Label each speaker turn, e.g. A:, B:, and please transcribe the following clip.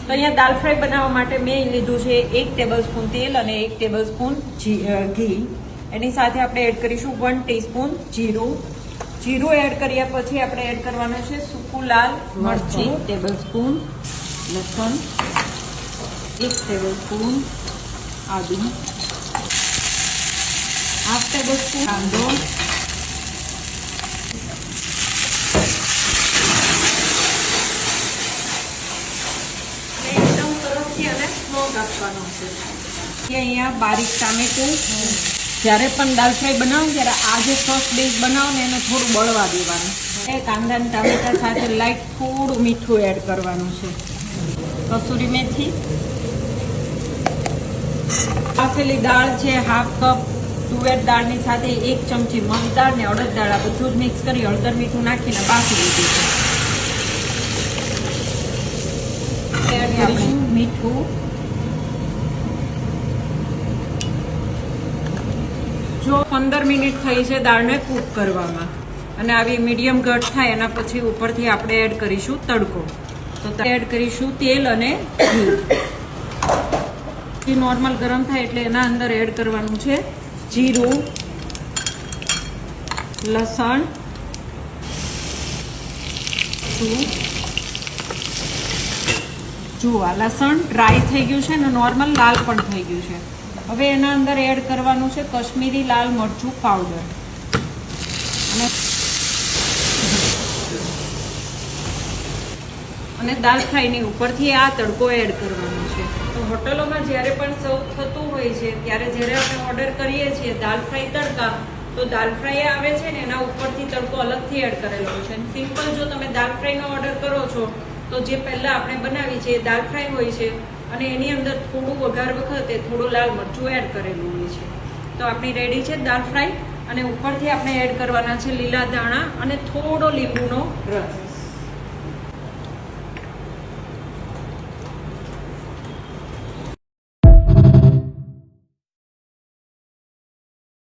A: તો અહીંયા દાલ ફ્રાય બનાવવા માટે મેં લીધું છે 1 ટેબલસ્પૂન તેલ અને 1 ટેબલસ્પૂન ઘી. એની સાથે આપણે એડ કરીશું 1 ટીસ્પૂન જીરું. જીરું એડ કર્યા પછી આપણે એડ કરવાનું છે સૂકું લાલ મરચું ટેબલસ્પૂન, લસણ 1 ટેબલસ્પૂન, આદુ 1/2 ટેબલસ્પૂન, કાંદો રાખવાનો છે. અહીંયા બારીક ટામેટું. જ્યારે પણ દાલ ફ્રાય બનાવો ત્યારે આ જે ફર્સ્ટ બેઝ બનાવો ને એને થોડું બળવા દેવાનું. કાંદા અને ટામેટા સાથે લાઈટ થોડું મીઠું એડ કરવાનું છે. કસૂરી મેથી, બાફેલી દાળ છે 1/2 કપ, તુવેર દાળની સાથે 1 ચમચી મગ દાળ ને અડદ દાળ આ બધું જ મિક્સ કરી હળદર મીઠું નાખીને બાફી લીધું છે. એડ કરીશું મીઠું. જો 15 મિનિટ થઈ છે દાળને કૂક કરવામાં અને આવી મીડિયમ ઘટ થાય એના પછી ઉપરથી આપણે એડ કરીશું તડકો. તો એડ કરીશું તેલ અને ઘી. નોર્મલ ગરમ થાય એટલે એના અંદર એડ કરવાનું છે જીરું, લસણ, જુઓ લસણ ડ્રાય થઈ ગયું છે અને નોર્મલ લાલ પણ થઈ ગયું છે. હવે એના અંદર એડ કરવાનું છે કશ્મીરી લાલ મરચું પાવડર અને દાલ ફ્રાયની ઉપરથી આ તડકો એડ કરવાનો છે. તો હોટલોમાં જ્યારે પણ સર્વ થતું હોય છે ત્યારે જ્યારે આપણે ઓર્ડર કરીએ છીએ દાલ ફ્રાય તડકા, તો દાલ ફ્રાય આવે છે ને એના ઉપરથી તડકો અલગથી એડ કરેલો હોય છે. સિમ્પલ જો તમે દાલ ફ્રાયનો ઓર્ડર કરો છો તો જે પહેલાં આપણે બનાવી છે એ દાલ ફ્રાય હોય છે અને એની અંદર થોડું વઘાર વખતે થોડું લાલ મરચું એડ કરેલું હોય છે. તો આપણી રેડી છે દાલ ફ્રાય અને ઉપરથી આપણે એડ કરવાના છે લીલા ધાણા અને થોડો લીંબુનો રસ.